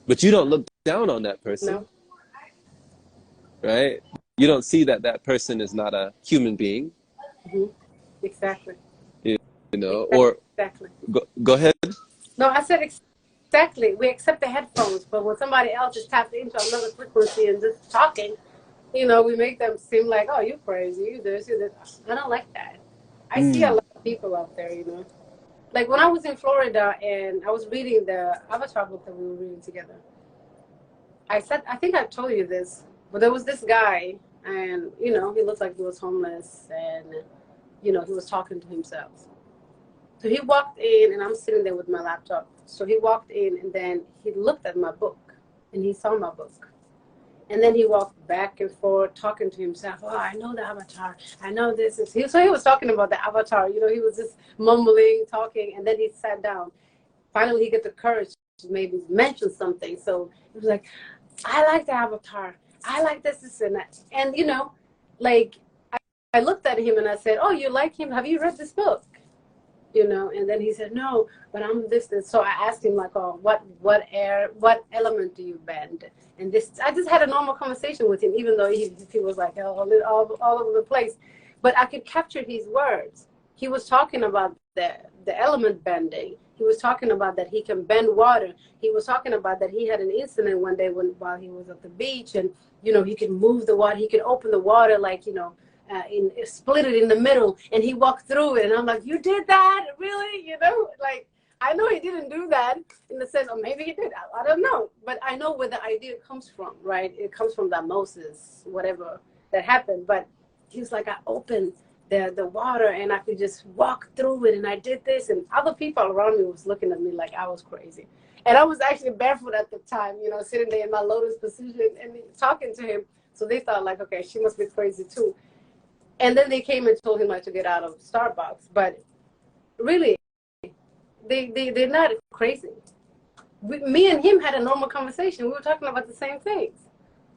But you don't look down on that person, No. right? You don't see that that person is not a human being, Mm-hmm. Exactly. you, you know, or Exactly. go ahead. No, I said exactly. We accept the headphones, but when somebody else is tapped into another frequency and just talking, you know, we make them seem like, oh, you crazy, you this, you this. I don't like that. I see a Mm, lot of people out there, you know. Like when I was in Florida and I was reading the Avatar book that we were reading together, I think I told you this, but there was this guy, and you know, he looked like he was homeless, and you know, he was talking to himself. So he walked in, and I'm sitting there with my laptop. So he walked in, and then he looked at my book, and he saw my book, And then he walked back and forth, talking to himself. Oh, I know the avatar. I know this. So he was talking about the avatar. You know, he was just mumbling, talking, and then he sat down. Finally, he got the courage to maybe mention something. So he was like, I like the avatar. I like this and that. And, you know, like, I looked at him and I said, oh, you like him? Have you read this book? You know, and then he said, no, but I'm this. So I asked him, like, oh, what element do you bend? And this, I just had a normal conversation with him, even though he was like all over the place. But I could capture his words. He was talking about the element bending. He was talking about that he can bend water. He was talking about that he had an incident one day while he was at the beach, and, you know, he could move the water. He could open the water, like, you know, split it in the middle, and he walked through it. And I'm like, you did that? Really? You know, like, I know he didn't do that in the sense, or maybe he did. I don't know. But I know where the idea comes from, right? It comes from that Moses, whatever that happened. But he was like, I opened the water and I could just walk through it, and I did this. And other people around me was looking at me like I was crazy. And I was actually barefoot at the time, you know, sitting there in my lotus position and talking to him. So they thought, like, okay, she must be crazy too. And then they came and told him, like, to get out of Starbucks. But really, they're not crazy. Me and him had a normal conversation. We were talking about the same things,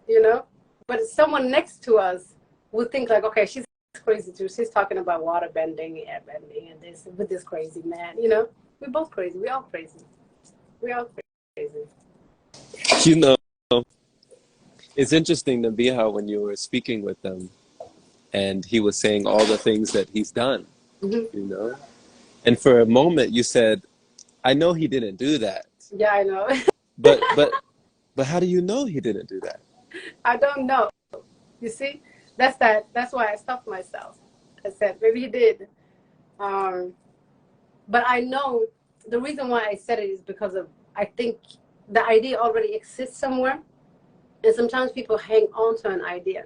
you know. But someone next to us would think, like, okay, she's crazy too. She's talking about water bending, air bending, and this with this crazy man. You know, we're both crazy. We're all crazy. We're all crazy. You know, it's interesting to be how when you were speaking with them and he was saying all the things that he's done, Mm-hmm. you know, and for a moment you said, I know he didn't do that. Yeah, I know. But how do you know he didn't do that? I don't know. You see, that's why I stopped myself. I said maybe he did, but I know the reason why I said it is because of, I think the idea already exists somewhere, and sometimes people hang on to an idea.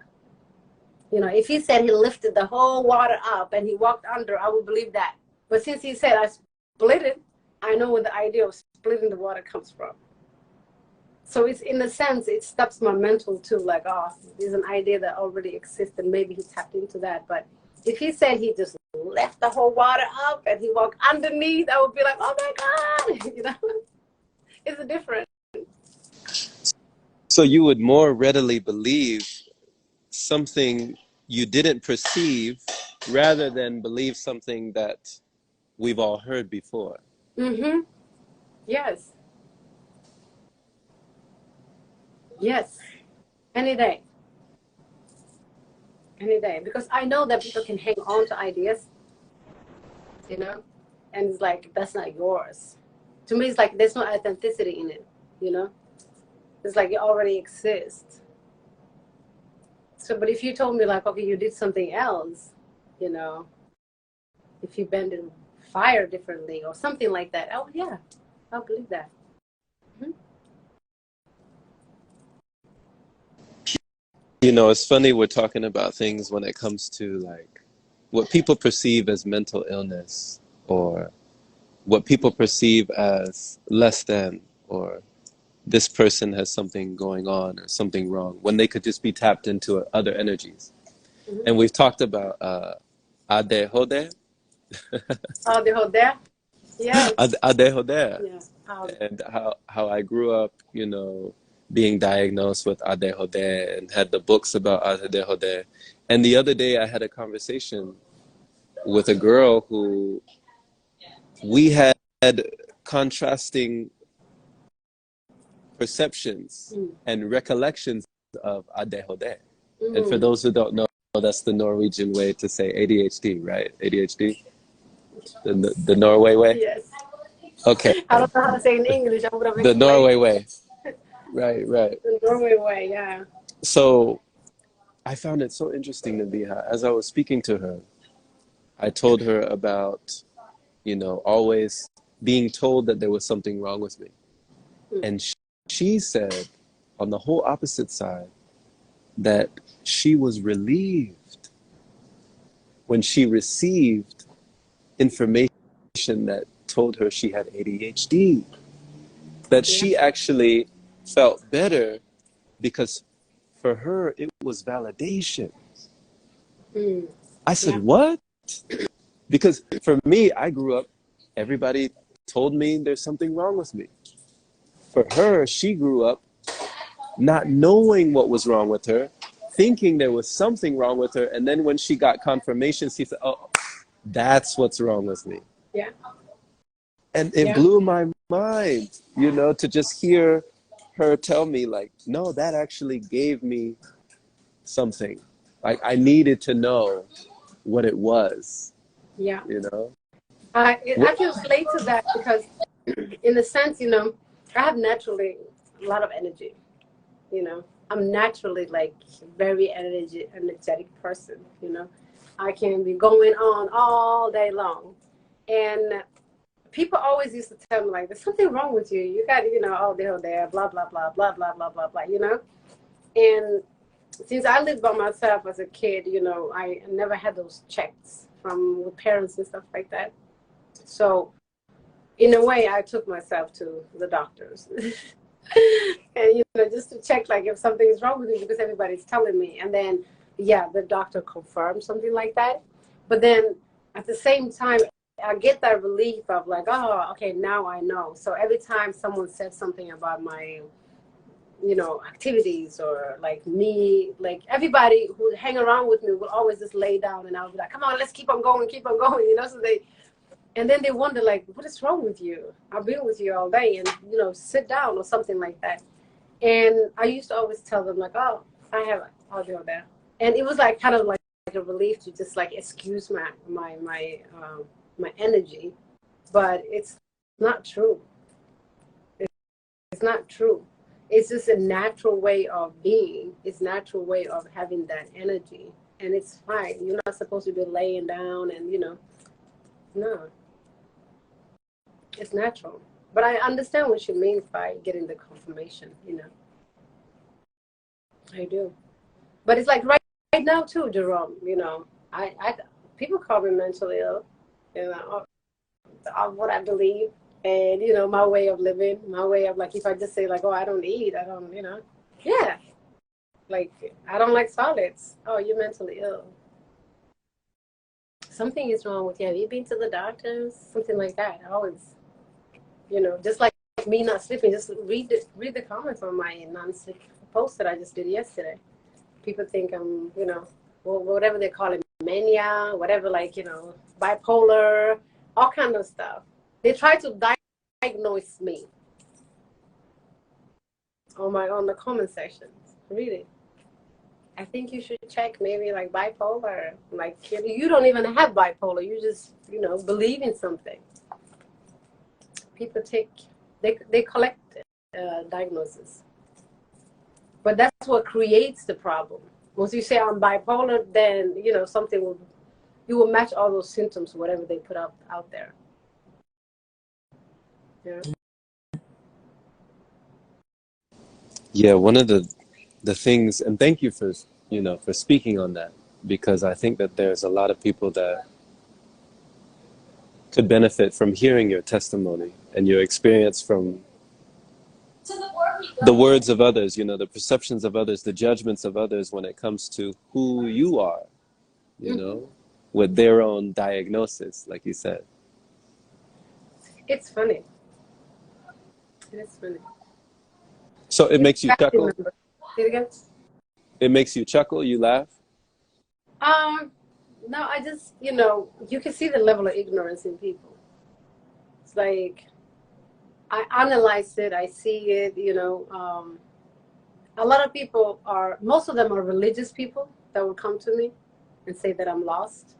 You know, if he said he lifted the whole water up and he walked under, I would believe that. But since he said I split it, I know where the idea of splitting the water comes from. So it's, in a sense, it stops my mental too, like, oh, there's an idea that already exists and maybe he tapped into that. But if he said he just left the whole water up and he walked underneath, I would be like, oh my God, you know, it's a difference. So you would more readily believe something you didn't perceive rather than believe something that we've all heard before. Mm-hmm. Yes. Yes. Any day. Any day. Because I know that people can hang on to ideas, you know, and it's like, that's not yours. To me, it's like there's no authenticity in it, you know. It's like it already exists. So, but if you told me, like, okay, you did something else, you know, if you bended fire differently or something like that, oh yeah, I'll believe that. Mm-hmm. You know, it's funny we're talking about things when it comes to like what people perceive as mental illness or what people perceive as less than, or this person has something going on or something wrong, when they could just be tapped into other energies. Mm-hmm. And we've talked about Ade Hode. Oh, the whole there? Yes. Ade Hode. Yeah. And how I grew up, you know, being diagnosed with Ade Hode and had the books about Ade Hode. And the other day I had a conversation with a girl who we had contrasting perceptions and recollections of Ade Hode. And for those who don't know, that's the Norwegian way to say ADHD, right? ADHD? The Norway way? Yes. Okay. I don't know how to say in English. I would have The Norway way. Right. The Norway way, yeah. So I found it so interesting to be, as I was speaking to her, I told her about, you know, always being told that there was something wrong with me. And she said, on the whole opposite side, that she was relieved when she received information that told her she had ADHD. That she actually felt better because for her, it was validation. Mm. I said, Yeah. what? Because for me, I grew up, everybody told me there's something wrong with me. For her, she grew up not knowing what was wrong with her, thinking there was something wrong with her. And then when she got confirmation, she said, oh, that's what's wrong with me. Yeah. And it Yeah. blew my mind, to just hear her tell me, like, no, that actually gave me something. Like, I needed to know what it was, Yeah. you know? I can relate to that because, in a sense, I have naturally a lot of energy. I'm naturally like very energetic person. I can be going on all day long, and people always used to tell me like, "There's something wrong with you. You got all there, blah blah blah blah blah blah blah blah." And since I lived by myself as a kid, I never had those checks from parents and stuff like that. So in a way, I took myself to the doctors. And just to check like if something is wrong with me because everybody's telling me, and then the doctor confirmed something like that. But then at the same time, I get that relief of like, oh, okay, now I know. So every time someone said something about my activities, or like me, like everybody who would hang around with me would always just lay down, and I would be like, come on, let's keep on going, so and then they wonder, like, what is wrong with you? I've been with you all day, and, sit down or something like that. And I used to always tell them, like, oh, I'll do that. And it was like kind of like a relief to just like excuse my energy. But it's not true. It's not true. It's just a natural way of being. It's a natural way of having that energy. And it's fine. You're not supposed to be laying down and, no. It's natural. But I understand what you mean by getting the confirmation. I do. But it's like right now too, Jerome, I people call me mentally ill, of what I believe, and my way of living, my way of like, if I just say like, oh, I don't eat, I don't, yeah, like I don't like solids. Oh, you're mentally ill. Something is wrong with you. Have you been to the doctors? Something like that. I always, just like me not sleeping. Just read the comments on my non-sleep post that I just did yesterday. People think I'm, whatever they call it, mania, whatever, like, bipolar, all kind of stuff. They try to diagnose me on the comment sections. Really, I think you should check maybe like bipolar. Like you don't even have bipolar. You just believe in something. People they collect diagnoses, but that's what creates the problem. Once you say I'm bipolar, then you will match all those symptoms, whatever they put out there. Yeah. Yeah, one of the things, and thank you for speaking on that, because I think that there's a lot of people that could benefit from hearing your testimony and your experience from the words of others, the perceptions of others, the judgments of others when it comes to who you are, Mm-hmm. with their own diagnosis, like you said. It's funny. It is funny. So it makes you chuckle. Say it again. It makes you chuckle. You laugh. No, I just, you can see the level of ignorance in people. It's like, I analyze it, I see it, a lot of people most of them are religious people that will come to me and say that I'm lost.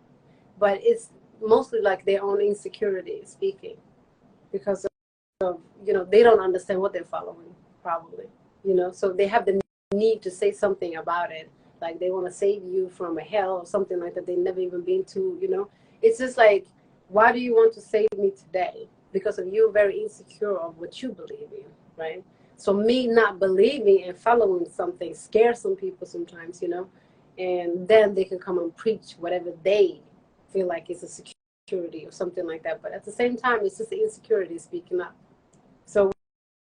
But it's mostly like their own insecurity speaking, because of, they don't understand what they're following, probably, so they have the need to say something about it. Like they want to save you from a hell or something like that they've never even been to. It's just like, why do you want to save me today? Because of you very insecure of what you believe in, right? So me not believing and following something scares some people sometimes, and then they can come and preach whatever they feel like is a security or something like that. But at the same time, it's just the insecurity speaking up. So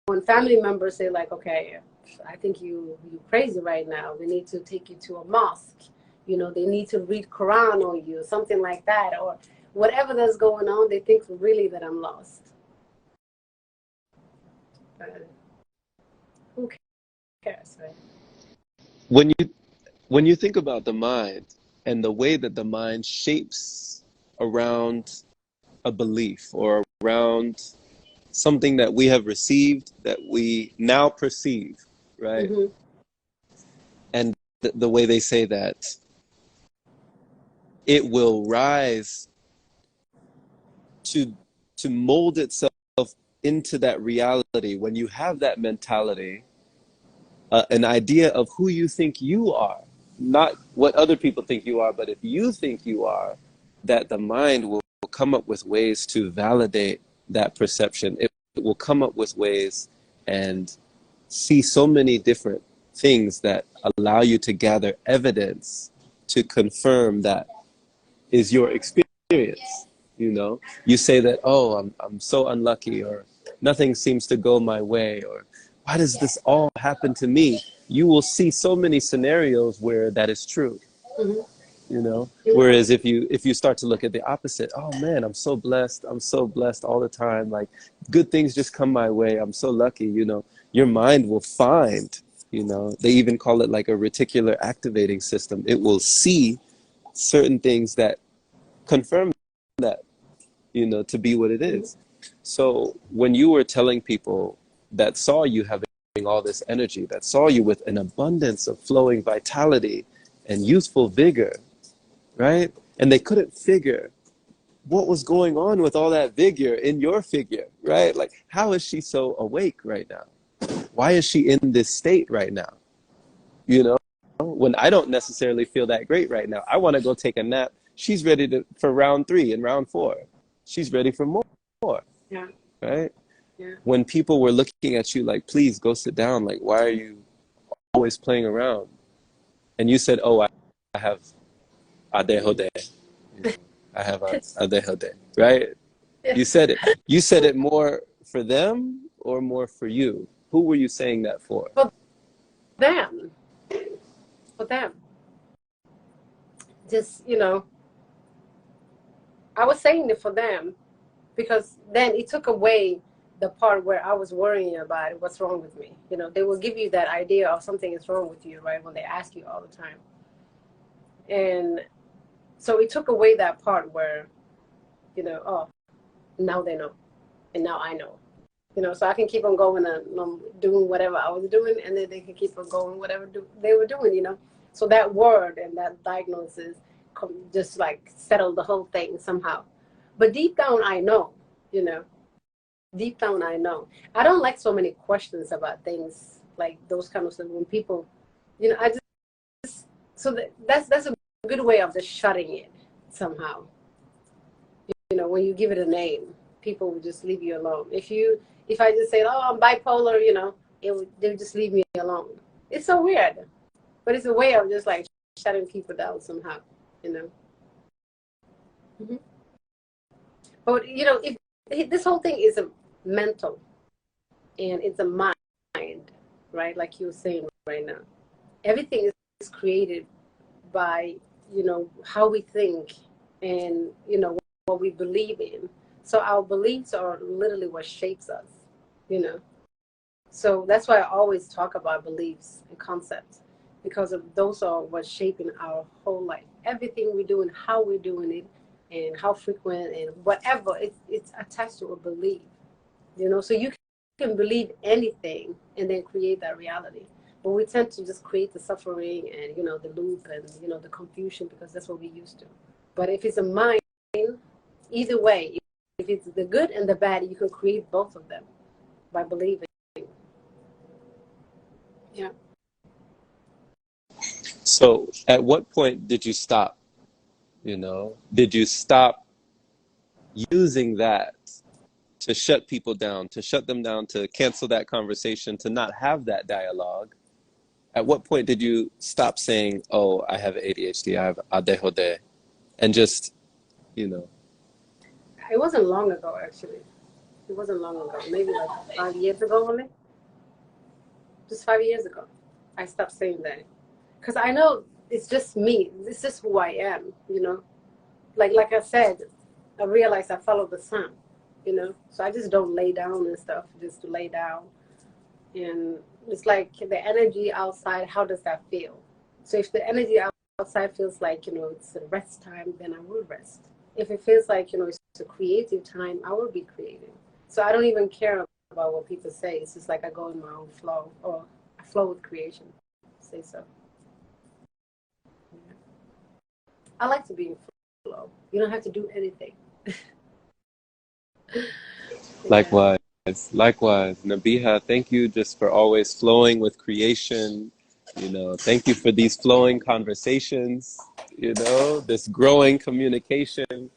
when family members say like, okay, I think you crazy right now. We need to take you to a mosque. You know, they need to read Quran on you, something like that, or whatever that's going on. They think really that I'm lost. But who cares, right? When you think about the mind and the way that the mind shapes around a belief or around something that we have received that we now perceive, right? Mm-hmm. And the way they say that it will rise to mold itself into that reality. When you have that mentality, an idea of who you think you are, not what other people think you are, but if you think you are, that the mind will come up with ways to validate that perception. It will come up with ways and see so many different things that allow you to gather evidence to confirm that is your experience. You know, you say that, oh, I'm so unlucky, or nothing seems to go my way, or why does this all happen to me? You will see so many scenarios where that is true. Mm-hmm. You know, Yeah. whereas if you start to look at the opposite, oh man, I'm so blessed, all the time, like good things just come my way, I'm so lucky, you know, your mind will find, you know, they even call it like a reticular activating system. It will see certain things that confirm that, you know, to be what it is. So when you were telling people that saw you having all this energy, that saw you with an abundance of flowing vitality and youthful vigor, right? And they couldn't figure what was going on with all that vigor in your figure, right? Like, how is she so awake right now? Why is she in this state right now? You know, when I don't necessarily feel that great right now, I want to go take a nap. She's ready for round 3 and round 4. She's ready for more, Yeah. right? Yeah. When people were looking at you like, please go sit down. Like, why are you always playing around? And you said, oh, I have adehode. You know, I have adehode, right? Yeah. You said it. You said it more for them or more for you? Who were you saying that for? For them. For them. Just, you know, I was saying it for them because then it took away the part where I was worrying about what's wrong with me. You know, they will give you that idea of something is wrong with you, right? When they ask you all the time. And so it took away that part where, you know, oh, now they know. And now I know. You know, so I can keep on going and doing whatever I was doing, and then they can keep on going whatever they were doing, you know. So that word and that diagnosis just like settled the whole thing somehow. But deep down, I know, you know, deep down, I know. I don't like so many questions about things like those kind of stuff when people, you know, I just, so that's a good way of just shutting it somehow. You know, when you give it a name, people will just leave you alone. If I just say, oh, I'm bipolar, you know, they would just leave me alone. It's so weird, but it's a way of just like shutting people down somehow, you know. Mm-hmm. But you know, if this whole thing is a mental and it's a mind, right? Like you were saying right now, everything is created by, you know, how we think and, you know, what we believe in. So our beliefs are literally what shapes us, you know. So that's why I always talk about beliefs and concepts, because of those are what's shaping our whole life. Everything we do and how we're doing it and how frequent and whatever, it's attached to a belief, you know. So you can believe anything and then create that reality. But we tend to just create the suffering and, you know, the loop and, you know, the confusion because that's what we used to. But if it's a mind, either way, if it's the good and the bad, you can create both of them by believing. Yeah. So at what point did you stop? You know, did you stop using that to shut people down, to shut them down, to cancel that conversation, to not have that dialogue? At what point did you stop saying, oh, I have ADHD, I have ADHD, and just, you know? It wasn't long ago, actually. It wasn't long ago. Maybe like 5 years ago only. just 5 years ago. I stopped saying that because I know it's just me. It's just who I am, you know. Like I said, I realized I follow the sun, you know. So I just don't lay down and stuff just to lay down. And it's like the energy outside. How does that feel? So if the energy outside feels like, you know, it's a rest time, then I will rest. If it feels like, you know, it's a creative time, I will be creative. So I don't even care about what people say. It's just like I go in my own flow, or I flow with creation. Say so. Yeah. I like to be in flow. You don't have to do anything. Yeah. Likewise, likewise. Nabiha, thank you just for always flowing with creation. You know, thank you for these flowing conversations, you know, this growing communication,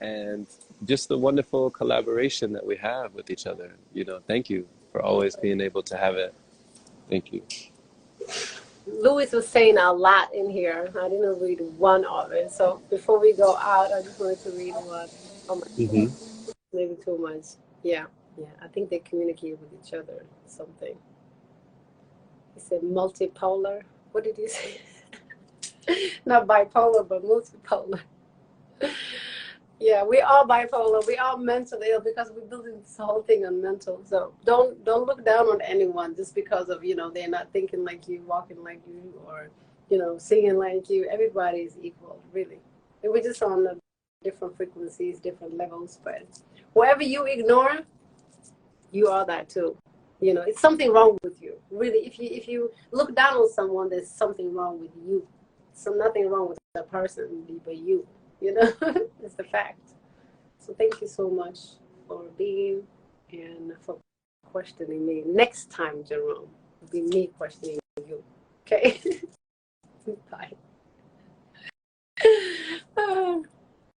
and just the wonderful collaboration that we have with each other. You know, thank you for always being able to have it. Thank you. Louis was saying a lot in here. I didn't read one of it. So before we go out, I just wanted to read one. Oh my Hmm. God, maybe too much. Yeah, yeah. I think they communicate with each other. Something. He said multipolar. What did he say? Not bipolar, but multipolar. Yeah, we are bipolar. We are mentally ill because we're building this whole thing on mental. So don't look down on anyone just because of, you know, they're not thinking like you, walking like you, or, you know, singing like you. Everybody is equal, really. And we're just on the different frequencies, different levels. But whoever you ignore, you are that too. You know, it's something wrong with you. Really, if you look down on someone, there's something wrong with you. So nothing wrong with the person, but you. You know, it's the fact. So thank you so much for being and for questioning me. Next time, Jerome, it'll be me questioning you. Okay? Bye.